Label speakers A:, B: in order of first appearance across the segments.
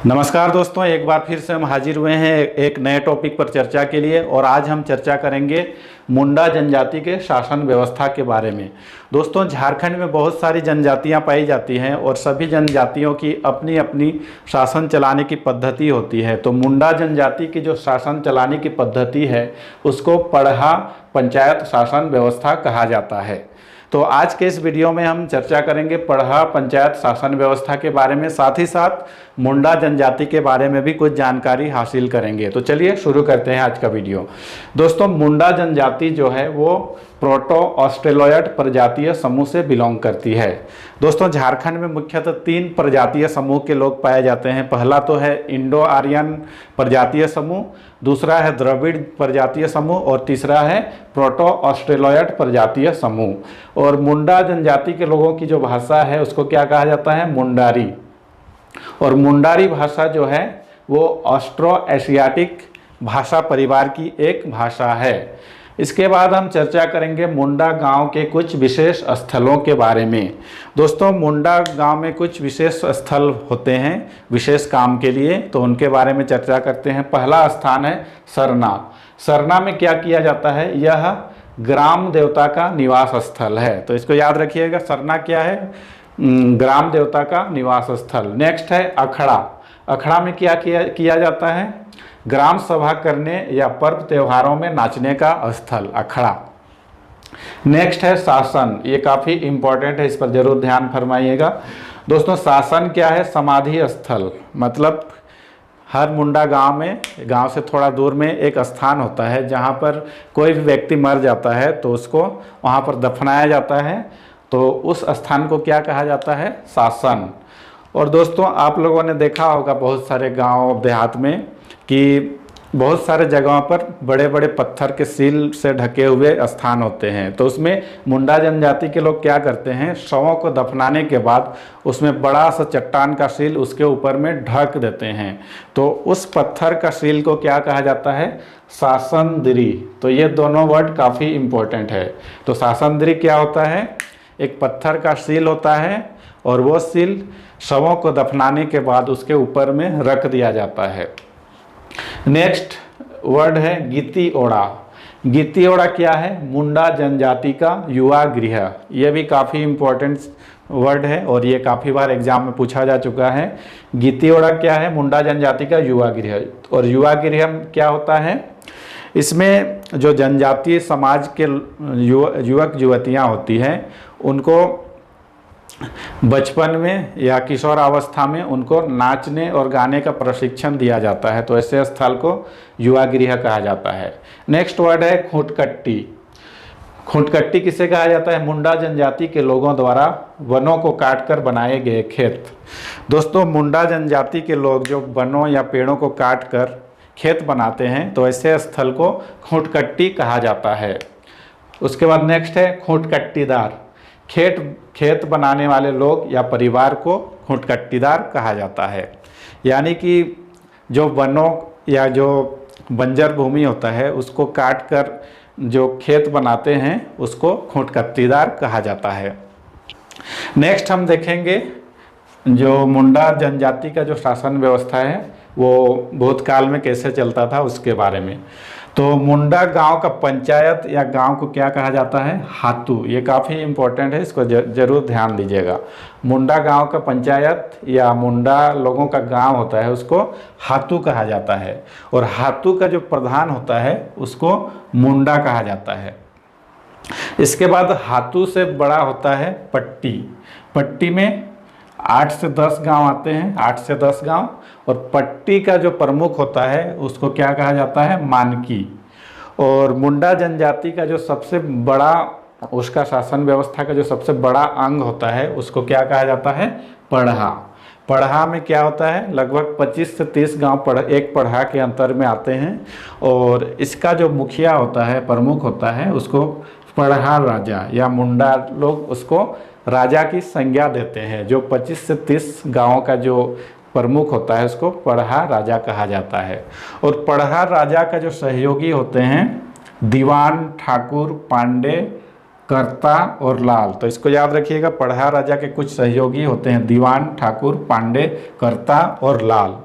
A: नमस्कार दोस्तों, एक बार फिर से हम हाजिर हुए हैं एक नए टॉपिक पर चर्चा के लिए। और आज हम चर्चा करेंगे मुंडा जनजाति के शासन व्यवस्था के बारे में। दोस्तों, झारखंड में बहुत सारी जनजातियां पाई जाती हैं और सभी जनजातियों की अपनी अपनी शासन चलाने की पद्धति होती है। तो मुंडा जनजाति की जो शासन चलाने की पद्धति है उसको पढ़ा पंचायत शासन व्यवस्था कहा जाता है। तो आज के इस वीडियो में हम चर्चा करेंगे पढ़ा पंचायत शासन व्यवस्था के बारे में, साथ ही साथ मुंडा जनजाति के बारे में भी कुछ जानकारी हासिल करेंगे। तो चलिए शुरू करते हैं आज का वीडियो। दोस्तों, मुंडा जनजाति जो है वो प्रोटो ऑस्ट्रेलॉयड प्रजातीय समूह से बिलोंग करती है। दोस्तों, झारखंड में मुख्यतः 3 प्रजातीय समूह के लोग पाए जाते हैं। पहला तो है इंडो आर्यन प्रजातीय समूह, दूसरा है द्रविड़ प्रजातीय समूह और तीसरा है प्रोटो ऑस्ट्रेलॉयड प्रजातीय समूह। और मुंडा जनजाति के लोगों की जो भाषा है उसको क्या कहा जाता है? मुंडारी। और मुंडारी भाषा जो है वो ऑस्ट्रो एशियाटिक भाषा परिवार की एक भाषा है। इसके बाद हम चर्चा करेंगे मुंडा गांव के कुछ विशेष स्थलों के बारे में। दोस्तों, मुंडा गांव में कुछ विशेष स्थल होते हैं विशेष काम के लिए, तो उनके बारे में चर्चा करते हैं। पहला स्थान है सरना। सरना में क्या किया जाता है? यह ग्राम देवता का निवास स्थल है, तो इसको याद रखिएगा। सरना क्या है? ग्राम देवता का निवास स्थल। नेक्स्ट है अखड़ा। अखड़ा में क्या किया जाता है? ग्राम सभा करने या पर्व त्योहारों में नाचने का स्थल अखड़ा। नेक्स्ट है शासन। ये काफ़ी इंपॉर्टेंट है, इस पर जरूर ध्यान फरमाइएगा। दोस्तों, शासन क्या है? समाधि स्थल। मतलब हर मुंडा गांव में, गांव से थोड़ा दूर में एक स्थान होता है जहां पर कोई भी व्यक्ति मर जाता है तो उसको वहां पर दफनाया जाता है, तो उस स्थान को क्या कहा जाता है? शासन। और दोस्तों, आप लोगों ने देखा होगा बहुत सारे गांव देहात में कि बहुत सारे जगहों पर बड़े बड़े पत्थर के सील से ढके हुए स्थान होते हैं। तो उसमें मुंडा जनजाति के लोग क्या करते हैं? शवों को दफनाने के बाद उसमें बड़ा सा चट्टान का सील उसके ऊपर में ढक देते हैं। तो उस पत्थर का सील को क्या कहा जाता है? शासनदिरी। तो ये दोनों वर्ड काफ़ी इम्पोर्टेंट है। तो शासनदिरी क्या होता है? एक पत्थर का सील होता है और वो सील शवों को दफनाने के बाद उसके ऊपर में रख दिया जाता है। नेक्स्ट वर्ड है गीती ओड़ा। गीती ओड़ा क्या है? मुंडा जनजाति का युवा गृह। ये भी काफ़ी इम्पोर्टेंट वर्ड है और ये काफ़ी बार एग्जाम में पूछा जा चुका है। गीती ओड़ा क्या है? मुंडा जनजाति का युवा गृह। और युवा गृह क्या होता है? इसमें जो जनजातीय समाज के युवक युवतियाँ होती हैं उनको बचपन में या किशोरावस्था में उनको नाचने और गाने का प्रशिक्षण दिया जाता है, तो ऐसे स्थल को युवा गृह कहा जाता है। नेक्स्ट वर्ड है खूंटकट्टी। खूंटकट्टी किसे कहा जाता है? मुंडा जनजाति के लोगों द्वारा वनों को काटकर बनाए गए खेत। दोस्तों, मुंडा जनजाति के लोग जो वनों या पेड़ों को काटकर खेत बनाते हैं तो ऐसे स्थल को खूंटकट्टी कहा जाता है। उसके बाद नेक्स्ट है खूंटकट्टीदार। खेत बनाने वाले लोग या परिवार को खूंटकट्टीदार कहा जाता है। यानी कि जो वनों या जो बंजर भूमि होता है उसको काट कर जो खेत बनाते हैं उसको खूंटकट्टीदार कहा जाता है। नेक्स्ट हम देखेंगे जो मुंडा जनजाति का जो शासन व्यवस्था है वो भूतकाल में कैसे चलता था उसके बारे में। तो मुंडा गांव का पंचायत या गांव को क्या कहा जाता है? हातू। ये काफ़ी इम्पोर्टेंट है, इसको जरूर ध्यान दीजिएगा। मुंडा गांव का पंचायत या मुंडा लोगों का गांव होता है उसको हातू कहा जाता है। और हातू का जो प्रधान होता है उसको मुंडा कहा जाता है। इसके बाद हातू से बड़ा होता है पट्टी। पट्टी में 8 से 10 गांव आते हैं, 8 से 10 गांव। और पट्टी का जो प्रमुख होता है उसको क्या कहा जाता है? मानकी। और मुंडा जनजाति का जो सबसे बड़ा, उसका शासन व्यवस्था का जो सबसे बड़ा अंग होता है उसको क्या कहा जाता है? पढ़ा। पढ़ा में क्या होता है? लगभग 25 से 30 गांव एक पढ़ा के अंतर में आते हैं। और इसका जो मुखिया होता है, प्रमुख होता है, उसको पढ़ा राजा या मुंडा लोग उसको राजा की संज्ञा देते हैं। जो 25 से 30 गांवों का जो प्रमुख होता है उसको पढ़ा राजा कहा जाता है। और पढ़ा राजा का जो सहयोगी होते हैं दीवान, ठाकुर, पांडे, कर्ता और लाल। तो इसको याद रखिएगा, पढ़ा राजा के कुछ सहयोगी होते हैं दीवान, ठाकुर, पांडे, कर्ता और लाल।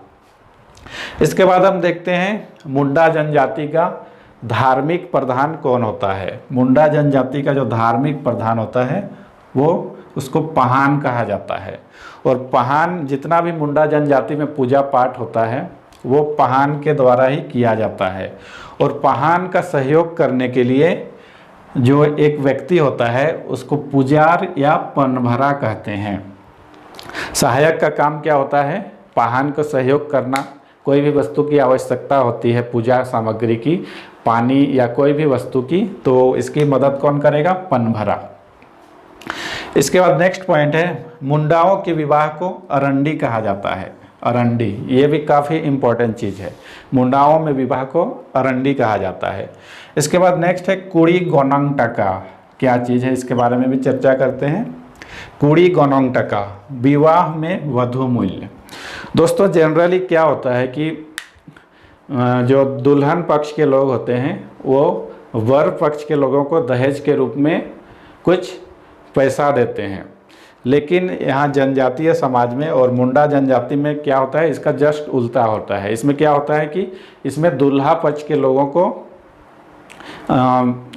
A: इसके बाद हम देखते हैं मुंडा जनजाति का धार्मिक प्रधान कौन होता है। मुंडा जनजाति का जो धार्मिक प्रधान होता है वो उसको पहान कहा जाता है। और पहान, जितना भी मुंडा जनजाति में पूजा पाठ होता है वो पहान के द्वारा ही किया जाता है। और पहान का सहयोग करने के लिए जो एक व्यक्ति होता है उसको पुजार या पनभरा कहते हैं। सहायक का काम क्या होता है? पहान को सहयोग करना। कोई भी वस्तु की आवश्यकता होती है, पूजा सामग्री की, पानी या कोई भी वस्तु की, तो इसकी मदद कौन करेगा? पनभरा। इसके बाद नेक्स्ट पॉइंट है, मुंडाओं के विवाह को अरंडी कहा जाता है। अरंडी, ये भी काफ़ी इम्पोर्टेंट चीज़ है। मुंडाओं में विवाह को अरंडी कहा जाता है। इसके बाद नेक्स्ट है कुड़ी गोनंग टका। क्या चीज़ है, इसके बारे में भी चर्चा करते हैं। कुड़ी गोनंग टका, विवाह में वधु मूल्य। दोस्तों जनरली क्या होता है कि जो दुल्हन पक्ष के लोग होते हैं वो वर पक्ष के लोगों को दहेज के रूप में कुछ पैसा देते हैं। लेकिन यहाँ जनजातीय समाज में और मुंडा जनजाति में क्या होता है, इसका जस्ट उल्टा होता है। इसमें क्या होता है कि इसमें दूल्हा पक्ष के लोगों को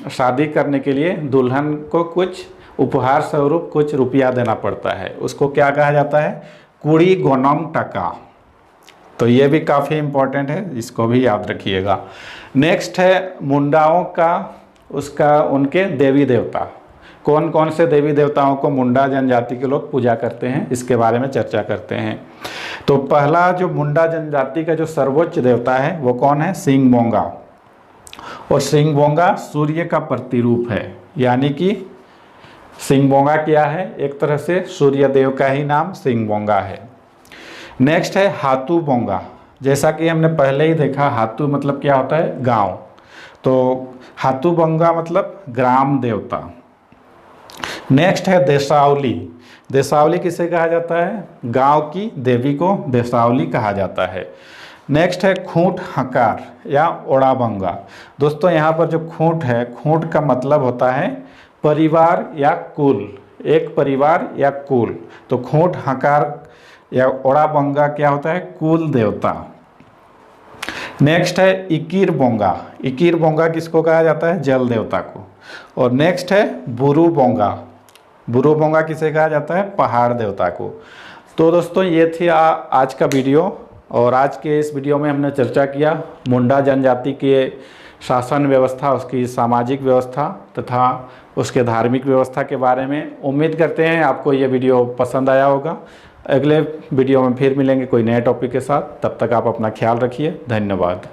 A: शादी करने के लिए दुल्हन को कुछ उपहार स्वरूप कुछ रुपया देना पड़ता है। उसको क्या कहा जाता है? कुड़ी गोनंग टका। तो ये भी काफ़ी इम्पोर्टेंट है, इसको भी याद रखिएगा। नेक्स्ट है मुंडाओं का उनके देवी देवता। कौन कौन से देवी देवताओं को मुंडा जनजाति के लोग पूजा करते हैं, इसके बारे में चर्चा करते हैं। तो पहला जो मुंडा जनजाति का जो सर्वोच्च देवता है वो कौन है? सिंगबोंगा। और सिंगबोंगा सूर्य का प्रतिरूप है, यानी कि सिंगबोंगा क्या है? एक तरह से सूर्य देव का ही नाम सिंगबोंगा है। नेक्स्ट है हातू बोंगा। जैसा कि हमने पहले ही देखा, हातू मतलब क्या होता है? गांव। तो हातू बोंगा मतलब ग्राम देवता। नेक्स्ट है देसावली। देसावली किसे कहा जाता है? गांव की देवी को देसावली कहा जाता है। नेक्स्ट है खूंट हकार या ओड़ाबंगा। दोस्तों यहाँ पर जो खूंट है, खूंट का मतलब होता है परिवार या कुल, एक परिवार या कुल। तो खूंट हकार या ओड़ाबंगा क्या होता है? कुल देवता। नेक्स्ट है इकीर बोंगा। इकीर बोंगा किसको कहा जाता है? जल देवता को। और नेक्स्ट है बुरु बोंगा। बुरु बोंगा किसे कहा जाता है? पहाड़ देवता को। तो दोस्तों ये थी आज का वीडियो। और आज के इस वीडियो में हमने चर्चा किया मुंडा जनजाति के शासन व्यवस्था, उसकी सामाजिक व्यवस्था तथा उसके धार्मिक व्यवस्था के बारे में। उम्मीद करते हैं आपको ये वीडियो पसंद आया होगा। अगले वीडियो में फिर मिलेंगे कोई नए टॉपिक के साथ। तब तक आप अपना ख्याल रखिए। धन्यवाद।